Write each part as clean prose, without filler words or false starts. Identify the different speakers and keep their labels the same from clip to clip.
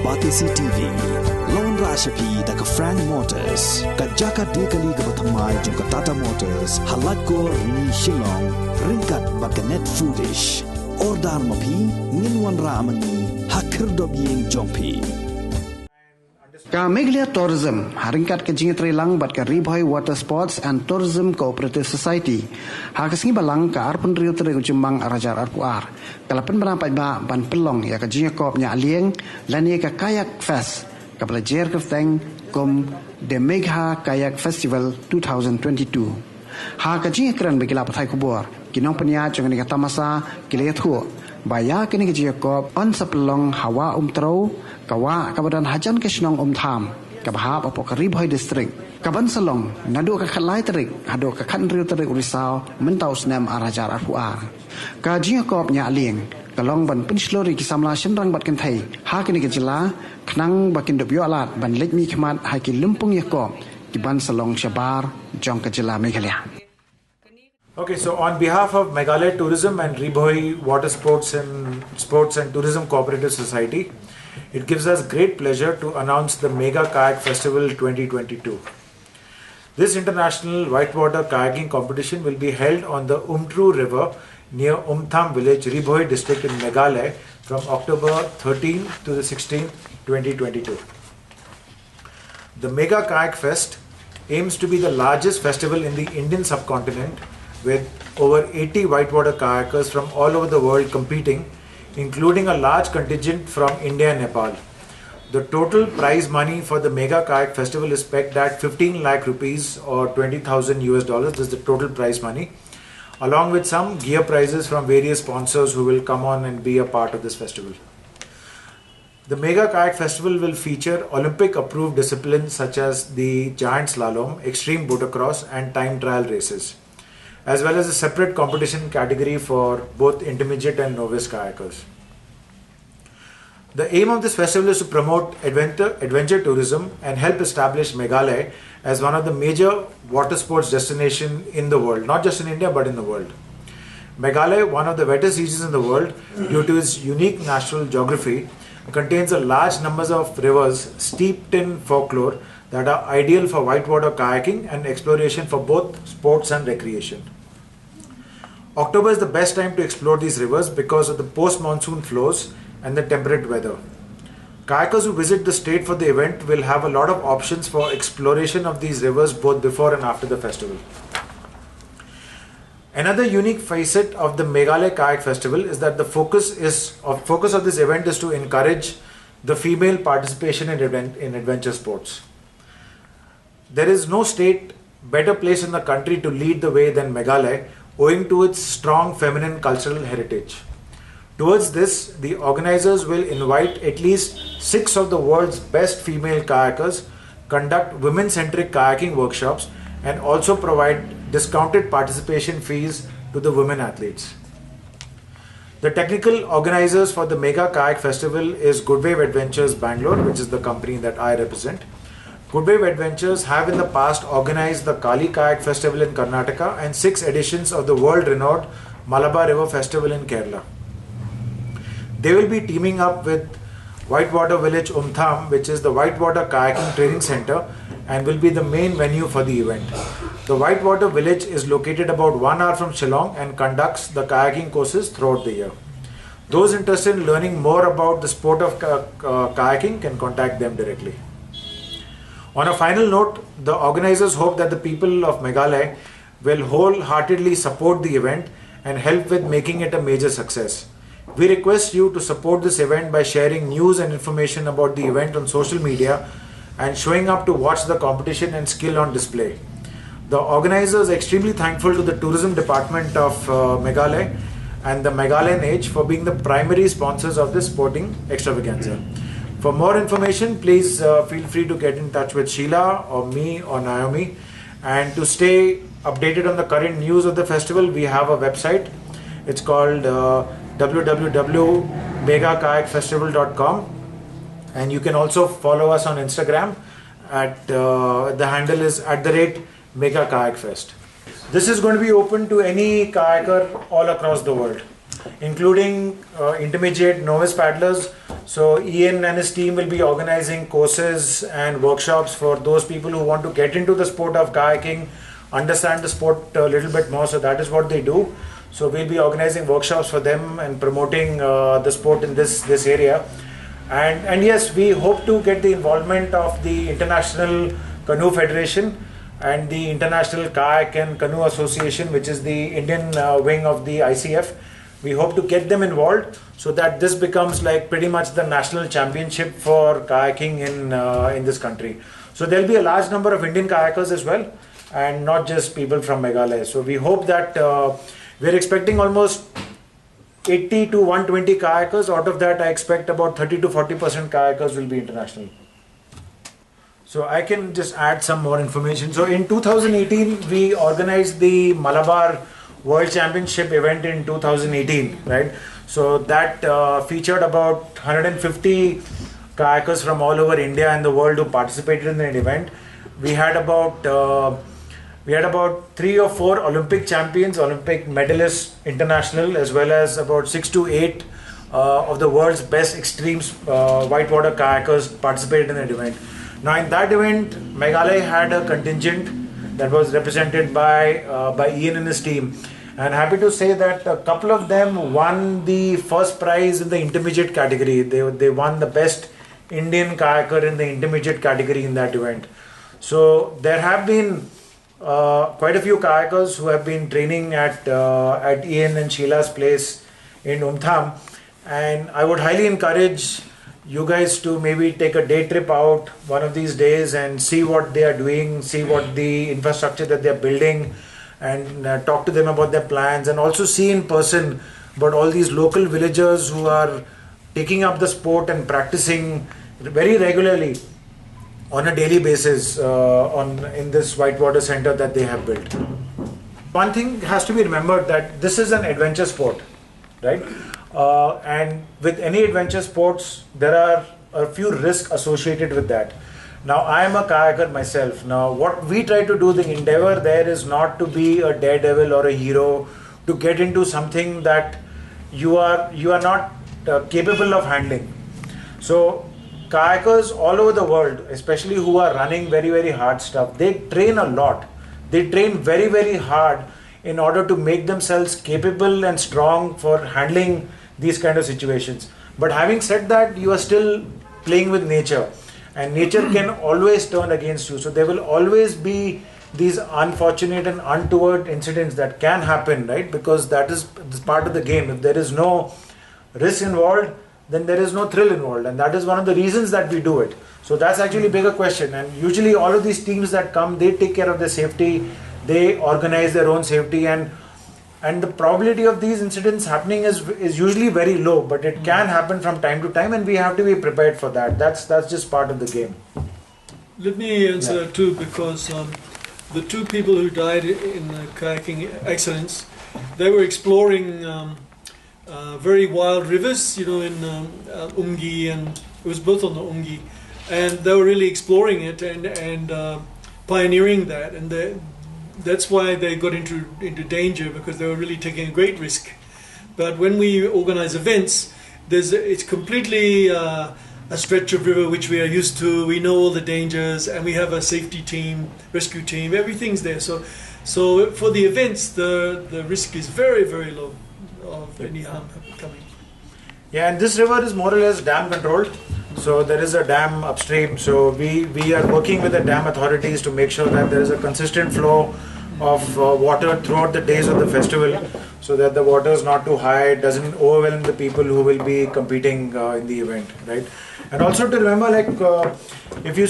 Speaker 1: Batisi TV. Lone Rashapi da ka Frank Motors. Ka Jaka Dekali ka Batamai jung ka Tata Motors. Halatko ni Shillong. Ringkat baka net foodish. Ordar mapi Ninwan Ramani. Hakir dobyeng jongpi.
Speaker 2: Ka Meghalaya Tourism haringkat ke Jingïakob bat ka Rbwstcs and Tourism Cooperative Society ha kasngi balang ka Rbwstcs tere Jumbang arajar arpuar kalapan banapai ba ban Pynlong ya ka Jingïakob Ñiah Lieng lani ka Kayak Fest ka belajar ke teng kom the Mega Kayak Festival 2022 ha ka Jingïakob begila pathai kubur kinong penya jong ni ka tamasa kilayathu baya kini ke Jingïakob on sapelong hawa Umtrew kawa kabadan hajan ke Snong Umtham kabahap apok Rbwstcs district kaban salong nadu ka khalai terik hado ka khanriu terik urisau mentau snem arajar arpuar ka Jingïakob Ñiah Lieng kalong ban pinslori kisamla shenrang bat kenthai ha kini ke jila khnang bakin dobyo alat ban lekmi khmat ha ki lumpung Yakob kiban salong shabar jong ka jila Meghalaya.
Speaker 3: Okay, so on behalf of Meghalaya Tourism and Rbwstcs Water Sports and Tourism Cooperative Society, it gives us great pleasure to announce the Mega Kayak Festival 2022. This international whitewater kayaking competition will be held on the Umtrew River near Umtham village, Rbwstcs district in Meghalaya from October 13 to the 16th, 2022. The Mega Kayak Fest aims to be the largest festival in the Indian subcontinent with over 80 whitewater kayakers from all over the world competing, including a large contingent from India and Nepal. The total prize money for the Mega Kayak Festival is pegged at 15 lakh rupees or $20,000. This is the total prize money, along with some gear prizes from various sponsors who will come on and be a part of this festival. The Mega Kayak Festival will feature Olympic approved disciplines such as the giant slalom, extreme motocross and time trial races, as well as a separate competition category for both intermediate and novice kayakers. The aim of this festival is to promote adventure tourism and help establish Meghalaya as one of the major water sports destinations in the world, not just in India but in the world. Meghalaya, one of the wettest regions in the world due to its unique natural geography, contains a large number of rivers steeped in folklore that are ideal for whitewater kayaking and exploration for both sports and recreation. October is the best time to explore these rivers because of the post-monsoon flows and the temperate weather. Kayakers who visit the state for the event will have a lot of options for exploration of these rivers both before and after the festival. Another unique facet of the Meghalaya Kayak Festival is that the focus of this event is to encourage the female participation in adventure sports. There is no state better placed in the country to lead the way than Meghalaya, owing to its strong feminine cultural heritage. Towards this, the organizers will invite at least 6 of the world's best female kayakers, conduct women-centric kayaking workshops, and also provide discounted participation fees to the women athletes. The technical organizers for the Mega Kayak Festival is Goodwave Adventures Bangalore, which is the company that I represent. Goodwave Adventures have in the past organized the Kali Kayak Festival in Karnataka and 6 editions of the world-renowned Malabar River Festival in Kerala. They will be teaming up with Whitewater Village Umtham, which is the Whitewater Kayaking Training Center, and will be the main venue for the event. The Whitewater Village is located about 1 hour from Shillong and conducts the kayaking courses throughout the year. Those interested in learning more about the sport of kayaking can contact them directly. On a final note, the organizers hope that the people of Meghalaya will wholeheartedly support the event and help with making it a major success. We request you to support this event by sharing news and information about the event on social media and showing up to watch the competition and skill on display. The organizers are extremely thankful to the Tourism Department of Meghalaya and the Meghalayan Age for being the primary sponsors of this sporting extravaganza. For more information, please feel free to get in touch with Sheila or me or Naomi. And to stay updated on the current news of the festival, we have a website. It's called www.megakayakfestival.com, and you can also follow us on Instagram at the handle is @megakayakfest. This is going to be open to any kayaker all across the world, including intermediate novice paddlers. So Ian and his team will be organizing courses and workshops for those people who want to get into the sport of kayaking, understand the sport a little bit more. So that is what they do. So we'll be organizing workshops for them and promoting the sport in this area. And yes, we hope to get the involvement of the International Canoe Federation and the International Kayak and Canoe Association, which is the Indian wing of the ICF. We hope to get them involved so that this becomes like pretty much the national championship for kayaking in this country. So there'll be a large number of Indian kayakers as well, and not just people from Meghalaya. So we hope that we're expecting almost 80 to 120 kayakers. Out of that, I expect about 30 to 40% kayakers will be international. So I can just add some more information. So in 2018, we organized the Malabar World Championship event in 2018, right? So that featured about 150 kayakers from all over India and the world who participated in that event. We had about 3 or 4 Olympic champions, Olympic medalists, international, as well as about 6 to 8 of the world's best extremes whitewater kayakers participated in that event. Now in that event, Meghalaya had a contingent that was represented by Ian and his team. And happy to say that a couple of them won the first prize in the intermediate category. They won the best Indian kayaker in the intermediate category in that event. So there have been quite a few kayakers who have been training at Ian and Sheila's place in Umtrew, and I would highly encourage you guys to maybe take a day trip out one of these days and see what they are doing, see what the infrastructure that they are building, and talk to them about their plans, and also see in person about all these local villagers who are taking up the sport and practicing very regularly on a daily basis in this whitewater center that they have built. One thing has to be remembered, that this is an adventure sport, right? And with any adventure sports, there are a few risks associated with that. Now, I am a kayaker myself. Now, what we try to do, the endeavor there is not to be a daredevil or a hero, to get into something that you are not capable of handling. So kayakers all over the world, especially who are running very, very hard stuff, they train a lot. They train very, very hard in order to make themselves capable and strong for handling these kind of situations. But having said that, you are still playing with nature, and nature can always turn against you. So there will always be these unfortunate and untoward incidents that can happen, right? Because that is part of the game. If there is no risk involved, then there is no thrill involved, and that is one of the reasons that we do it. So that's actually a bigger question, and usually all of these teams that come, they take care of their safety, they organize their own safety, and the probability of these incidents happening is usually very low, but it can happen from time to time, and we have to be prepared for that. That's just part of the game.
Speaker 4: Let me answer that too, because the 2 people who died in the kayaking accidents, they were exploring very wild rivers, in Umgi, and it was both on the Umgi, and they were really exploring it and pioneering that, and that's why they got into danger, because they were really taking a great risk. But when we organize events, it's completely a stretch of river which we are used to. We know all the dangers, and we have a safety team, rescue team, everything's there. So for the events, the risk is very, very low of any harm coming.
Speaker 3: Yeah, and this river is more or less dam controlled. So there is a dam upstream. So we are working with the dam authorities to make sure that there is a consistent flow of water throughout the days of the festival, so that the water is not too high, it doesn't overwhelm the people who will be competing in the event, right? And also to remember, like if you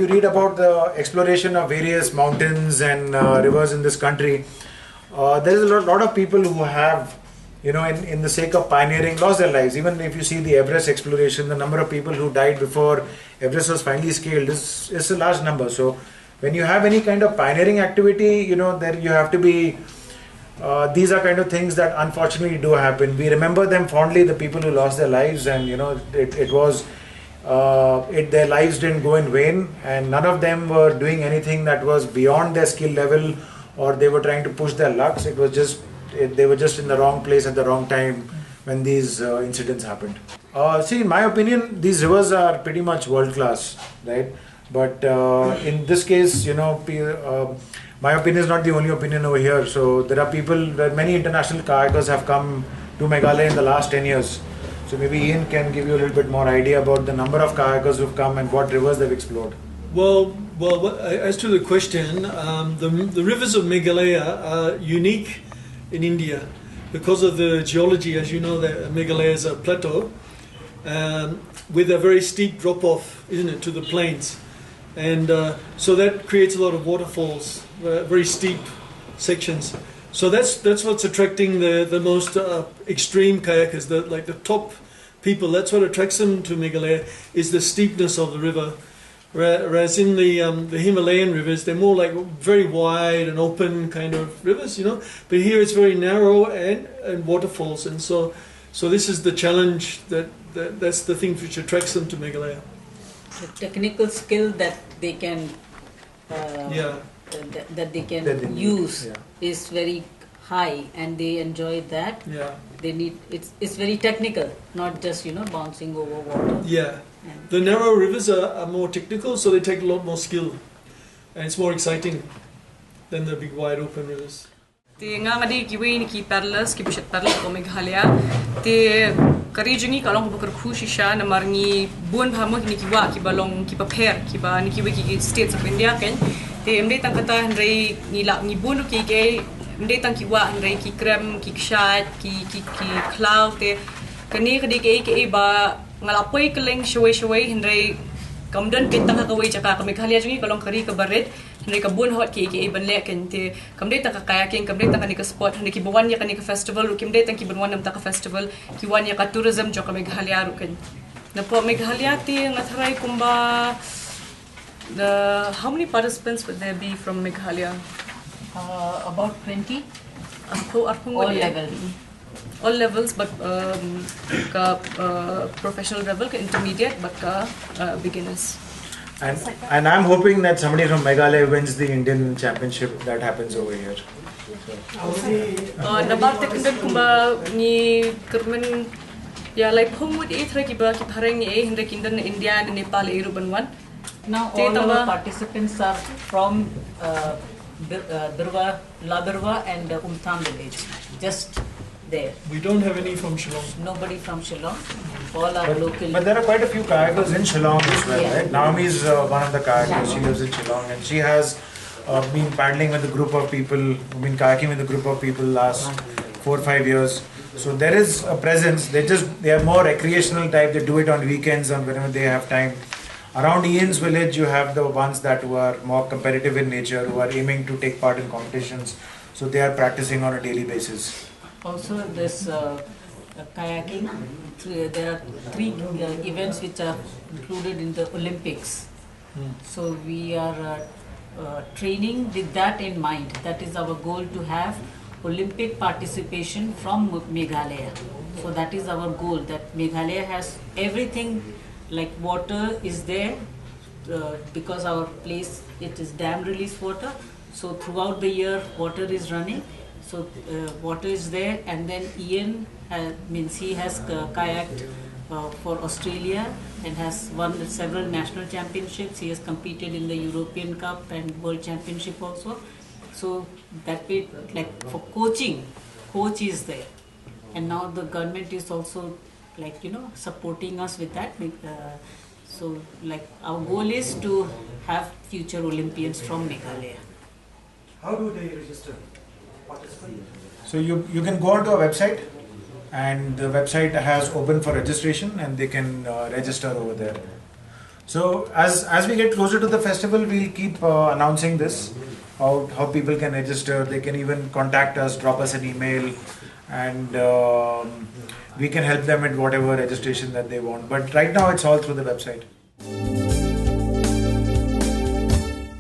Speaker 3: read about the exploration of various mountains and rivers in this country, there is a lot of people who have, in the sake of pioneering, lost their lives. Even if you see the Everest exploration, the number of people who died before Everest was finally scaled is a large number. So when you have any kind of pioneering activity, there you have to be, these are kind of things that unfortunately do happen. We remember them fondly, the people who lost their lives, and their lives didn't go in vain, and none of them were doing anything that was beyond their skill level, or they were trying to push their lucks. It was just, they were just in the wrong place at the wrong time when these incidents happened. See, in my opinion, these rivers are pretty much world class, right? But in this case, my opinion is not the only opinion over here. So there are many international kayakers have come to Meghalaya in the last 10 years. So maybe Ian can give you a little bit more idea about the number of kayakers who've come and what rivers they've explored.
Speaker 4: Well, as to the question, the rivers of Meghalaya are unique in India because of the geology. As you know, Meghalaya is a plateau with a very steep drop-off, isn't it, to the plains. And so that creates a lot of waterfalls, very steep sections. So that's what's attracting the most extreme kayakers, the top people. That's what attracts them to Meghalaya, is the steepness of the river. Whereas in the Himalayan rivers, they're more like very wide and open kind of rivers, But here it's very narrow and waterfalls, and so this is the challenge that's the thing which attracts them to Meghalaya.
Speaker 5: The technical skill that they can that they can use is very high, and they enjoy that.
Speaker 4: Yeah.
Speaker 5: They need it's very technical, not just bouncing over water.
Speaker 4: Yeah. The narrow rivers are more technical, so they take a lot more skill, and it's more exciting than the big wide open rivers.
Speaker 6: Ti nga ngadi kiwi ni ki perlas ki bishat perlas ko Meghalaya ti kari jungi kalong bukar khushi sha na marngi bun bhamu ni kiwa ki balong ki paper ki ba ni kiwi ki states of India ken ti mde tang kata hrei ni la ni bun ki ke mde tang kiwa hrei ki krem ki kshat ki cloud te kani kadi ke ba ngalapoi keleng shwe hrei kamdan ke tang ka wei chaka ka Meghalaya jungi kalong kari ka baret hrei ka bun hot ki banle ken te kamde ta ka kayaking kamde ta ka spot hrei ki bawan ya ka festival kimde ta ki banwan nam ta ka festival ki wan ya ka tourism jo ka Meghalaya ru ken na po Meghalaya ti ngatharai kumba how many participants would there be from Meghalaya?
Speaker 5: About 20.
Speaker 6: All levels, but professional level, intermediate, but beginners.
Speaker 3: And I'm hoping that somebody from Meghalaya wins the Indian championship that happens over here.
Speaker 6: Nabar tekendan kumba ni kermen ya like homeward ithra kiba ki thareng ni hinde kindan India and Nepal banwan.
Speaker 5: Now all our participants are from Rbwstcs and Umtrew village, just there.
Speaker 4: We don't have any from Shillong.
Speaker 5: Nobody from Shillong. All are local.
Speaker 3: But there are quite a few kayakers in Shillong as well,
Speaker 5: Yeah.
Speaker 3: right? Naomi is one of the kayakers. She lives in Shillong, and she has been paddling with a group of people, been kayaking with a group of people last 4 or 5 years. So there is a presence. They are more recreational type. They do it on weekends and whenever they have time. Around Ian's village, you have the ones that who are more competitive in nature, who are aiming to take part in competitions. So they are practicing on a daily basis.
Speaker 5: Also, this kayaking, there are 3 events which are included in the Olympics. So we are training with that in mind. That is our goal, to have Olympic participation from Meghalaya. So that is our goal, that Meghalaya has everything, like water is there because our place, it is dam release water. So throughout the year water is running. So water is there, and then Ian he has kayaked for Australia and has won several national championships. He has competed in the European Cup and World Championship also. So that way, like for coaching, coach is there, and now the government is also supporting us with that. So like our goal is to have future Olympians from Meghalaya.
Speaker 2: How do they register?
Speaker 3: So you can go onto our website, and the website has open for registration, and they can register over there. So as we get closer to the festival, we'll keep announcing this, how people can register. They can even contact us, drop us an email, and we can help them with whatever registration that they want. But right now it's all through the website.